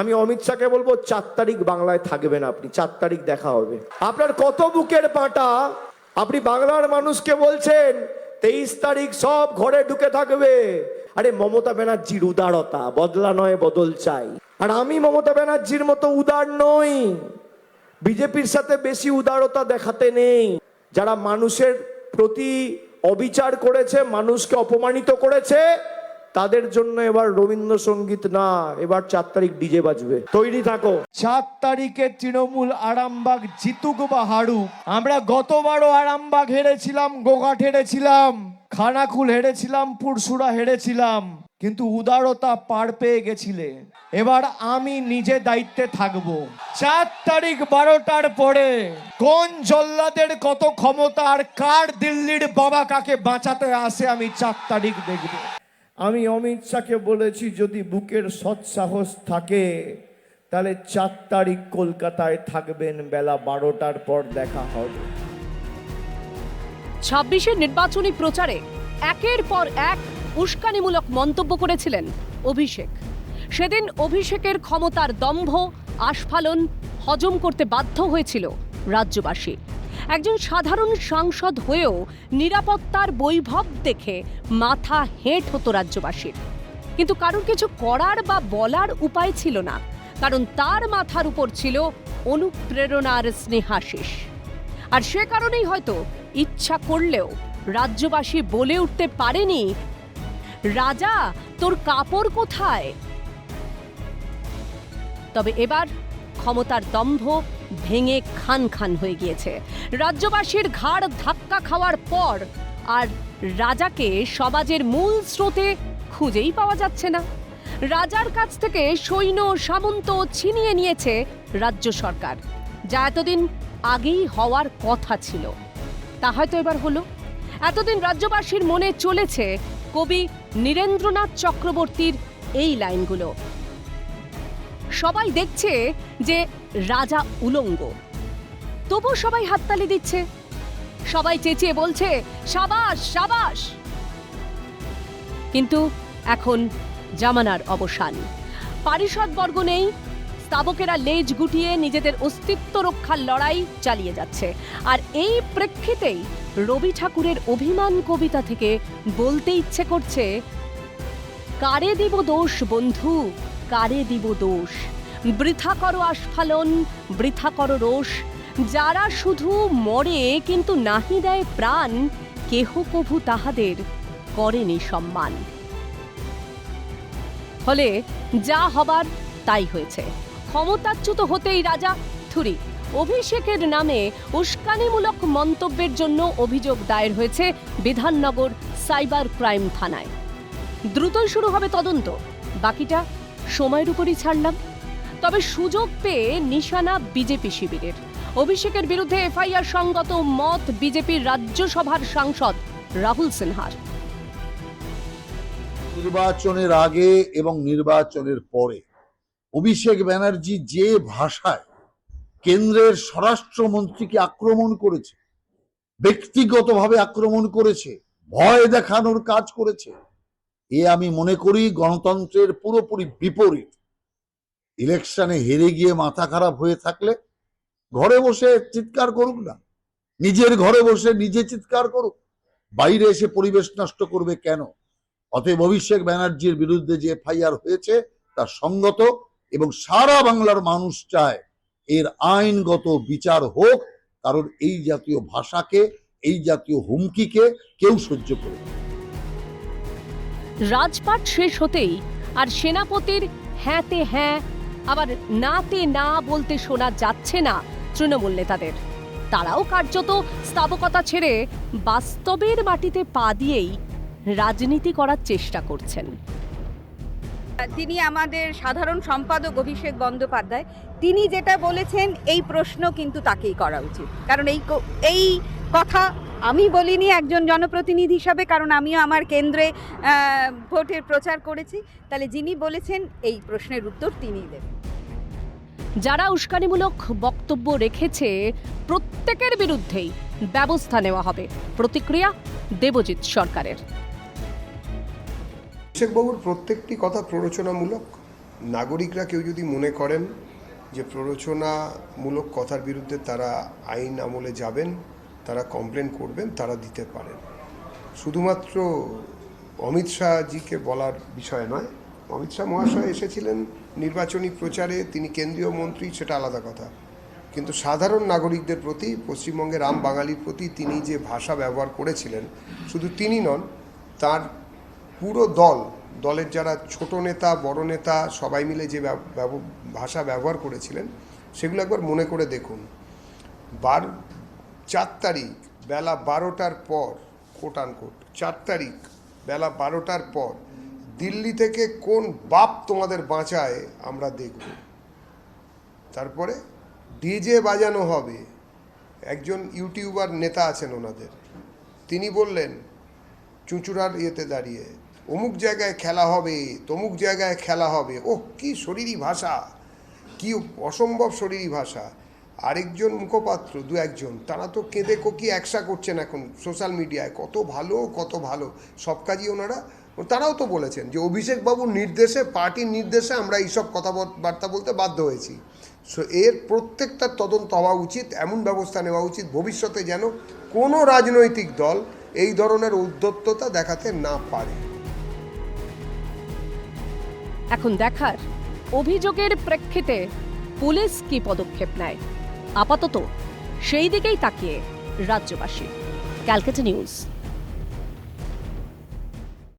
আমি অমিত শাহকে বলবো 4 তারিখ বাংলায় থাকবেন আপনি, 4 তারিখ দেখা হবে। আপনার কত বুকের পাটা, আপনি বাংলার মানুষকে বলছেন 23 তারিখ সব ঘরে ঢুকে থাকবে। আরে মমতা ব্যানার্জির উদারতা, বদলা নয় বদল চাই। আর আমি মমতা ব্যানার্জির মতো উদার নই, বিজেপির সাথে বেশি উদারতা দেখাতে নেই। যারা মানুষের প্রতি অবিচার করেছে, মানুষকে অপমানিত করেছে, তাদের জন্য এবার রবীন্দ্রসঙ্গীত না, এবার 4 তারিখ ডিজে বাজবে, তৈরি থাকো। 4 তারিখে তৃণমূল আরামবাগ জিতুক বা হারুক, আমরা গতবারও আরামবাগ হেরেছিলাম, গোঘাট হেরেছিলাম, খানাকুল হেরেছিলাম, পুরসুরা হেরেছিলাম, কিন্তু উদারতা পার পেয়ে গেছিলে। এবার আমি নিজে দায়িত্বে থাকবো। 4 তারিখ 12টার পরে কোন জল্লাদের কত ক্ষমতা আর কার দিল্লির বাবা কাকে বাঁচাতে আসে আমি 4 তারিখ দেখব। আমি অমিত শাহকে বলেছি যদি বুকের সৎসাহস থাকে তাহলে 4 তারিখ কলকাতায় থাকবেন, বেলা 12টার পর দেখা হবে। 26-এর নির্বাচনী প্রচারে একের পর এক উস্কানিমূলক মন্তব্য করেছিলেন অভিষেক। সেদিন অভিষেকের ক্ষমতার দম্ভ, আস্ফালন হজম করতে বাধ্য হয়েছিল রাজ্যবাসী। একজন সাধারণ সাংসদ হয়েও নিরাপত্তার বৈভব দেখে মাথা হেঁট হতো রাজ্যবাসীর, কিন্তু কারোর কিছু করার বা বলার উপায় ছিল না, কারণ তার মাথার উপর ছিল অনুপ্রেরণার স্নেহাশিস। আর সে কারণেই হয়তো ইচ্ছা করলেও রাজ্যবাসী বলে উঠতে পারেনি, রাজা তোর কাপড় কোথায়। তবে এবার ক্ষমতার দম্ভ ভেঙে খান খান হয়ে গিয়েছে। রাজ্যবাসীর ঘাড় ধাক্কা খাওয়ার পর আর রাজাকে সমাজের মূল স্রোতে খুঁজেই পাওয়া যাচ্ছে না। রাজার কাছ থেকে সৈন্য সামন্ত ছিনিয়ে নিয়েছে রাজ্য সরকার, যা এতদিন আগেই হওয়ার কথা ছিল। তা হয়তো এবার হলো। এতদিন রাজ্যবাসীর মনে চলেছে কবি নীরেন্দ্রনাথ চক্রবর্তীর এই লাইনগুলো। সবাই দেখছে যে রাজা উলঙ্গ, তবু সবাই হাততালি দিচ্ছে, সবাই চেঁচিয়ে বলছে সাবাস সাবাস। কিন্তু এখন জামানার অবসান, পারিষদবর্গ নেই, স্তাবকেরা লেজ গুটিয়ে নিজেদের অস্তিত্ব রক্ষার লড়াই চালিয়ে যাচ্ছে। আর এই প্রেক্ষিতেই রবি ঠাকুরের অভিমান কবিতা থেকে বলতে ইচ্ছে করছে, কারে দিব দোষ বন্ধু, কারে দিব দোষ, বৃথা করো আস্ফালন, বৃথা করো রোষ, যারা শুধু মরে কিন্তু নাহি দেয় প্রাণ, কেহ কভু তাহাদের করেনি সম্মান। ফলে যা হবার তাই হয়েছে। ক্ষমতাচ্যুত হতেই রাজা থুরি। অভিষেকের নামে উস্কানিমূলক মন্তব্যের জন্য অভিযোগ দায়ের হয়েছে বিধাননগর সাইবার ক্রাইম থানায়। দ্রুতই শুরু হবে তদন্ত, বাকিটা সময়ের উপরই ছাড়লাম। তবে সুযোগ পেয়ে নিশানা বিজেপি শিবিরের। অভিষেকের বিরুদ্ধে এফআইআর সঙ্গত মত বিজেপির রাজ্যসভার সাংসদ রাহুল সিনহার। নির্বাচনের আগে এবং নির্বাচনের পরে অভিষেক ব্যানার্জি যে ভাষায় কেন্দ্রের স্বরাষ্ট্রমন্ত্রীকে আক্রমণ করেছে, ব্যক্তিগতভাবে আক্রমণ করেছে, ভয় দেখানোর কাজ করেছে, এ আমি মনে করি গণতন্ত্রের পুরোপুরি বিপরীত। ইলেকশনে হেরে গিয়ে মাথা খারাপ হয়ে থাকলে ঘরে বসে চিৎকার করুক না, নিজের ঘরে বসে নিজে চিৎকার করুক, বাইরে এসে পরিবেশ নষ্ট করবে কেন? অতএব অভিষেক ব্যানার্জির বিরুদ্ধে যে এফআইআর হয়েছে তা সঙ্গত, এবং সারা বাংলার মানুষ চায় এর আইনগত বিচার হোক, কারণ এই জাতীয় ভাষাকে, এই জাতীয় হুমকিকে কেউ সহ্য করে না। রাজপাট শেষ হতেই আর সেনাপতির হ্যাঁতে হ্যাঁ আবার নাতে না বলতে শোনা যাচ্ছে না তৃণমূল নেতাদের। তারাও কার্যত স্তাবকতা ছেড়ে বাস্তবের মাটিতে পা দিয়েই রাজনীতি করার চেষ্টা করছেন। তিনি আমাদের সাধারণ সম্পাদক অভিষেক বন্দ্যোপাধ্যায়, তিনি যেটা বলেছেন এই প্রশ্ন কিন্তু তাকেই করা উচিত, কারণ এই কথা আমি বলিনি একজন জনপ্রতিনিধি হিসাবে, কারণ আমিও আমার কেন্দ্রে ভোটের প্রচার করেছি। তাহলে যিনি বলেছেন এই প্রশ্নের উত্তর তিনিই দেবেন। যারা উস্কানিমূলক বক্তব্য রেখেছে প্রত্যেকের বিরুদ্ধেই ব্যবস্থা নেওয়া হবে। প্রতিক্রিয়া দেবজিৎ সরকারের। অভিষেকবাবুর প্রত্যেকটি কথা প্ররোচনামূলক, নাগরিকরা কেউ যদি মনে করেন যে প্ররোচনামূলক কথার বিরুদ্ধে তারা আইন আমলে যাবেন, তারা কমপ্লেন করবেন, তারা দিতে পারেন। শুধুমাত্র অমিত শাহজিকে বলার বিষয় নয়। অমিত শাহ মহাশয় এসেছিলেন নির্বাচনী প্রচারে, তিনি কেন্দ্রীয় মন্ত্রী, সেটা আলাদা কথা। কিন্তু সাধারণ নাগরিকদের প্রতি, পশ্চিমবঙ্গের আম বাঙালির প্রতি তিনি যে ভাষা ব্যবহার করেছিলেন, শুধু তিনি নন, তার পুরো দলের যারা ছোট নেতা বড় নেতা সবাই মিলে যে ভাষা ব্যবহার করেছিলেন, সেগুলো একবার মনে করে দেখুন। 4 তারিখ বেলা 12টার পর, কোট আনকোট 4 তারিখ বেলা 12টার পর দিল্লি থেকে কোন বাপ তোমাদের বাঁচায় আমরা দেখব। তারপরে ডিজে বাজানো হবে। একজন ইউটিউবার নেতা আছেন ওনাদের, তিনি বললেন চুঁচুড়ার ইয়েতে দাঁড়িয়ে, অমুক জায়গায় খেলা হবে, তমুক জায়গায় খেলা হবে। ওহ, কি শরীরী ভাষা, কি অসম্ভব শরীরী ভাষা। আরেকজন মুখপাত্র, 2-1জন, তারা তো কেঁদে কোকি একসা করছেন এখন সোশ্যাল মিডিয়ায়, কত ভালো কত ভালো সব কাজই ওনারা। তারাও তো বলেছেন যে অভিষেক বাবুর নির্দেশে, পার্টির নির্দেশে আমরা এইসব কথাবার্তা বলতে বাধ্য হয়েছি। সো এর প্রত্যেকটা তদন্ত হওয়া উচিত, এমন ব্যবস্থা নেওয়া উচিত ভবিষ্যতে যেন কোনো রাজনৈতিক দল এই ধরনের উদ্যত্ততা দেখাতে না পারে। এখন দেখার অভিযোগের প্রেক্ষিতে পুলিশ কি পদক্ষেপ নেয়। আপাতত সেই দিকেই তাকিয়ে রাজ্যবাসী। ক্যালকাটা নিউজ।